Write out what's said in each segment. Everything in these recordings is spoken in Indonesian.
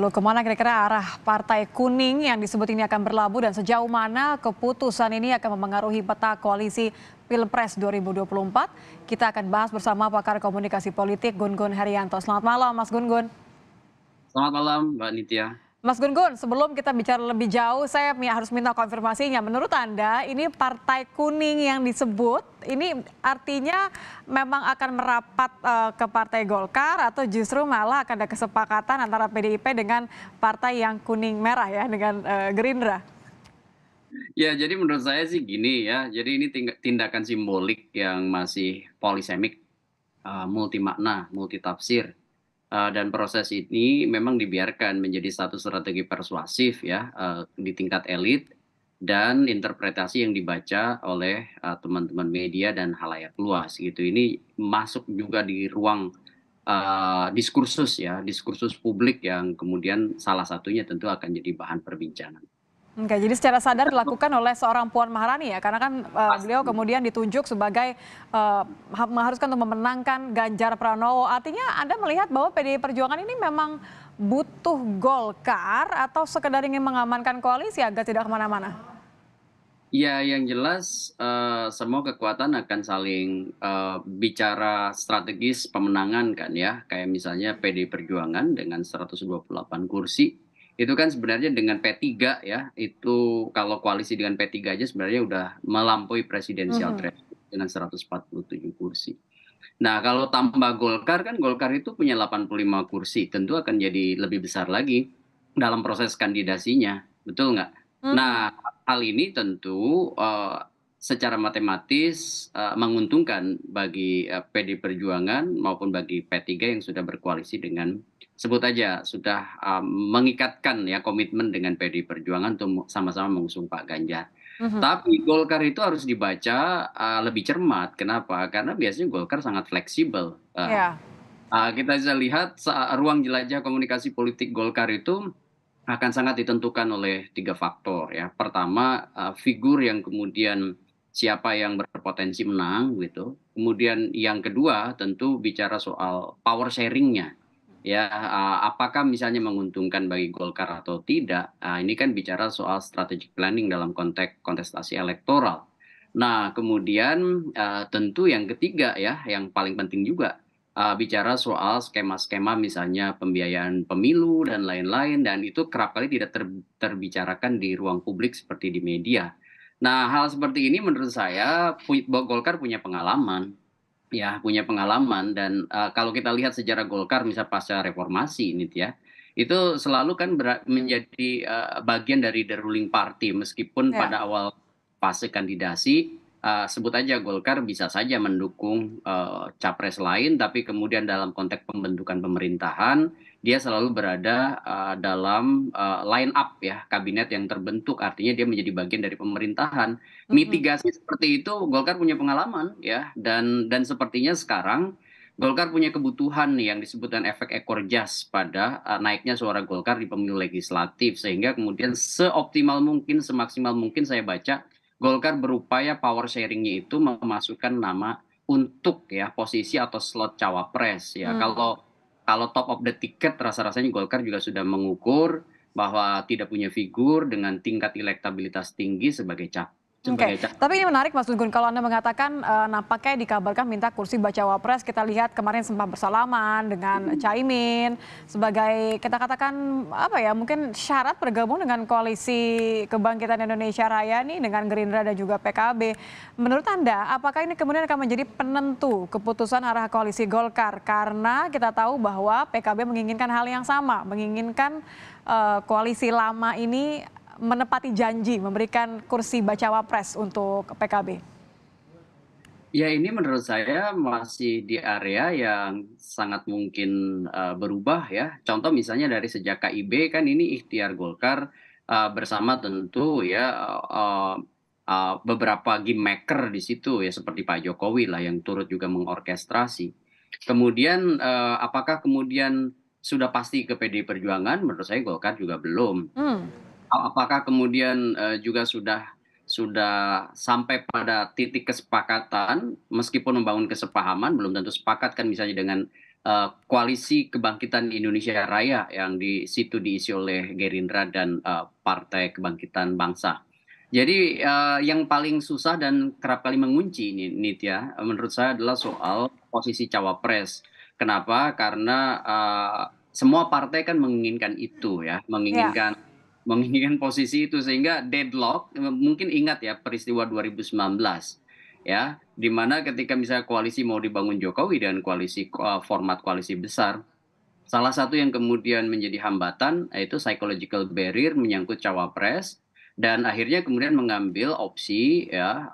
Lalu kemana kira-kira arah Partai Kuning yang disebut ini akan berlabuh dan sejauh mana keputusan ini akan memengaruhi peta koalisi Pilpres 2024? Kita akan bahas bersama pakar komunikasi politik Gun-Gun Herianto. Selamat malam Mas Gun-Gun. Selamat malam, Mbak Nitya. Mas Gun-Gun, sebelum kita bicara lebih jauh, saya harus minta konfirmasinya. Menurut Anda, ini Partai Kuning yang disebut, ini artinya memang akan merapat ke Partai Golkar atau justru malah akan ada kesepakatan antara PDIP dengan partai yang kuning merah ya, dengan Gerindra? Ya, jadi menurut saya sih gini ya, jadi ini tindakan simbolik yang masih polisemik, multi makna, multi tafsir. Dan proses ini memang dibiarkan menjadi satu strategi persuasif ya, di tingkat elit dan interpretasi yang dibaca oleh teman-teman media dan khalayak luas gitu. Ini masuk juga di ruang diskursus ya, diskursus publik yang kemudian salah satunya tentu akan jadi bahan perbincangan. Oke, jadi secara sadar dilakukan oleh seorang Puan Maharani ya, karena kan beliau Pasti. kemudian ditunjuk sebagai mengharuskan untuk memenangkan Ganjar Pranowo. Artinya Anda melihat bahwa PDI Perjuangan ini memang butuh Golkar atau sekedar ingin mengamankan koalisi agar tidak kemana-mana? Ya, yang jelas semua kekuatan akan saling bicara strategis pemenangan kan ya. Kayak misalnya PD Perjuangan dengan 128 kursi. Itu kan sebenarnya dengan P3 ya. Itu kalau koalisi dengan P3 aja sebenarnya udah melampaui presidensial Mhm. threshold dengan 147 kursi. Nah, kalau tambah Golkar kan Golkar itu punya 85 kursi. Tentu akan jadi lebih besar lagi dalam proses kandidasinya. Betul nggak? Hmm. Nah, hal ini tentu secara matematis menguntungkan bagi PD Perjuangan maupun bagi P3 yang sudah berkoalisi dengan sebut aja sudah mengikatkan ya komitmen dengan PD Perjuangan untuk sama-sama mengusung Pak Ganjar. Mhm. Tapi Golkar itu harus dibaca lebih cermat. Kenapa? Karena biasanya Golkar sangat fleksibel. Ya. Kita bisa lihat ruang jelajah komunikasi politik Golkar itu akan sangat ditentukan oleh 3 faktor ya. Pertama, figur yang kemudian siapa yang berpotensi menang gitu. Kemudian yang kedua tentu bicara soal power sharing-nya ya, apakah misalnya menguntungkan bagi Golkar atau tidak, ini kan bicara soal strategic planning dalam konteks kontestasi elektoral. Nah kemudian, tentu yang ketiga ya, yang paling penting juga, bicara soal skema-skema misalnya pembiayaan pemilu dan lain-lain dan itu kerap kali tidak terbicarakan di ruang publik seperti di media. Nah hal seperti ini menurut saya Golkar punya pengalaman. Ya, punya pengalaman dan, kalau kita lihat sejarah Golkar misal pasca reformasi ini ya, itu selalu kan menjadi, bagian dari the ruling party meskipun Ya. pada awal fase kandidasi, sebut aja Golkar bisa saja mendukung, capres lain tapi kemudian dalam konteks pembentukan pemerintahan, dia selalu berada, dalam, line up ya, kabinet yang terbentuk artinya dia menjadi bagian dari pemerintahan. Mhm. Mitigasi seperti itu Golkar punya pengalaman ya dan sepertinya sekarang Golkar punya kebutuhan nih yang disebut dengan efek ekor jas pada naiknya suara Golkar di pemilu legislatif sehingga kemudian seoptimal mungkin, semaksimal mungkin saya baca Golkar berupaya power sharing-nya itu memasukkan nama untuk ya posisi atau slot cawapres ya. Hmm. Kalau top of the ticket rasa-rasanya Golkar juga sudah mengukur bahwa tidak punya figur dengan tingkat elektabilitas tinggi sebagai Oke, sebagai capres. tapi ini menarik Mas Gun-Gun kalau Anda mengatakan nampaknya dikabarkan minta kursi bacawa pres, kita lihat kemarin sempat bersalaman dengan Caimin sebagai kita katakan apa ya mungkin syarat bergabung dengan koalisi kebangkitan Indonesia Raya nih dengan Gerindra dan juga PKB. Menurut Anda, apakah ini kemudian akan menjadi penentu keputusan arah koalisi Golkar karena kita tahu bahwa PKB menginginkan hal yang sama, menginginkan koalisi lama ini menepati janji memberikan kursi bacawa pres untuk PKB? Ya ini menurut saya masih di area yang sangat mungkin, berubah ya. Contoh misalnya dari sejak KIB kan ini ikhtiar Golkar, bersama tentu ya, beberapa kingmaker di situ ya seperti Pak Jokowi lah yang turut juga mengorkestrasi. Kemudian, apakah kemudian sudah pasti ke PDI Perjuangan? Menurut saya Golkar juga belum. Hmm. Apakah kemudian, juga sudah sampai pada titik kesepakatan, meskipun membangun kesepahaman belum tentu sepakat kan misalnya dengan Koalisi Kebangkitan Indonesia Raya yang di situ diisi oleh Gerindra dan Partai Kebangkitan Bangsa. Jadi yang paling susah dan kerap kali mengunci ini Nitya, menurut saya adalah soal posisi cawapres. Kenapa? Karena semua partai kan menginginkan itu ya, Ya, menginginkan posisi itu sehingga deadlock. Mungkin ingat ya peristiwa 2019 ya, di mana ketika misalnya koalisi mau dibangun Jokowi dan format koalisi besar, salah satu yang kemudian menjadi hambatan yaitu psychological barrier menyangkut cawapres dan akhirnya kemudian mengambil opsi ya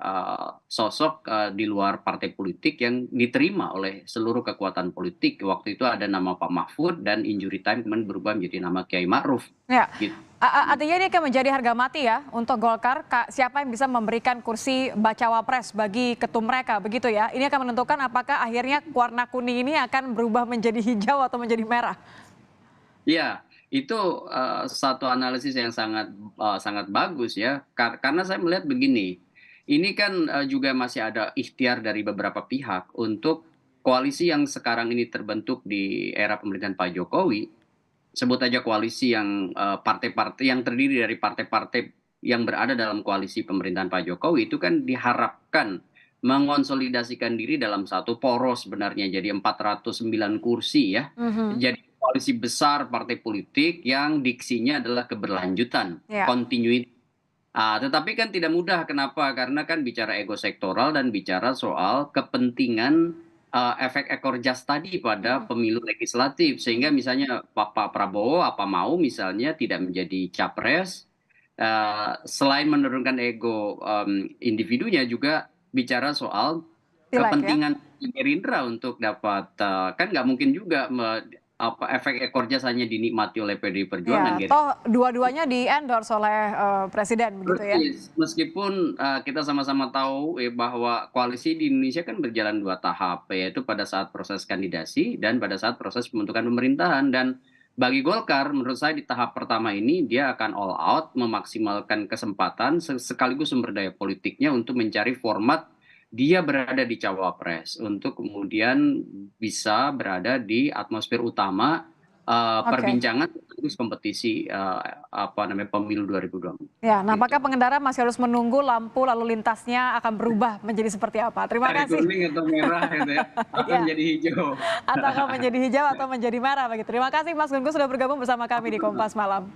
sosok di luar partai politik yang diterima oleh seluruh kekuatan politik. Waktu itu ada nama Pak Mahfud dan injury time kemudian berubah menjadi nama Kiai Ma'ruf ya. gitu. Artinya ini akan menjadi harga mati ya untuk Golkar. Siapa yang bisa memberikan kursi bacawa pres bagi ketum mereka, begitu ya? Ini akan menentukan apakah akhirnya warna kuning ini akan berubah menjadi hijau atau menjadi merah. Iya, itu satu analisis yang sangat bagus ya, karena saya melihat begini, ini kan juga masih ada ikhtiar dari beberapa pihak untuk koalisi yang sekarang ini terbentuk di era pemerintahan Pak Jokowi, sebut aja koalisi yang partai-partai yang terdiri dari partai-partai yang berada dalam koalisi pemerintahan Pak Jokowi itu kan diharapkan mengonsolidasikan diri dalam satu poros sebenarnya jadi 409 kursi ya. Mhm. Jadi koalisi besar partai politik yang diksinya adalah keberlanjutan, Ya, continuity. Tetapi kan tidak mudah, kenapa? Karena kan bicara ego sektoral dan bicara soal kepentingan efek ekor jas tadi pada mhm. pemilu legislatif. Sehingga misalnya Pak Prabowo apa mau misalnya tidak menjadi capres, selain menurunkan ego individunya juga bicara soal Pileg ya. kepentingan Gerindra untuk dapat kan nggak mungkin juga efek ekor jas hanya dinikmati oleh PDI Perjuangan Ya, Gerindra. toh dua-duanya di-endorse oleh presiden begitu ya. Persis, meskipun kita sama-sama tahu bahwa koalisi di Indonesia kan berjalan 2 tahap, yaitu pada saat proses kandidasi dan pada saat proses pembentukan pemerintahan. Dan bagi Golkar, menurut saya di tahap pertama ini dia akan all out, memaksimalkan kesempatan sekaligus sumber daya politiknya untuk mencari format dia berada di cawapres, untuk kemudian bisa berada di atmosfer utama Oke. perbincangan terus kompetisi apa namanya pemilu 2024 Ya, gitu. nampaknya pengendara masih harus menunggu lampu lalu lintasnya akan berubah menjadi seperti apa. Terima Dari kasih. kuning atau merah gitu ya, atau Ya, menjadi hijau. atau akan menjadi hijau atau menjadi merah begitu. Terima kasih Mas Gunggun sudah bergabung bersama kami di Kompas Malam.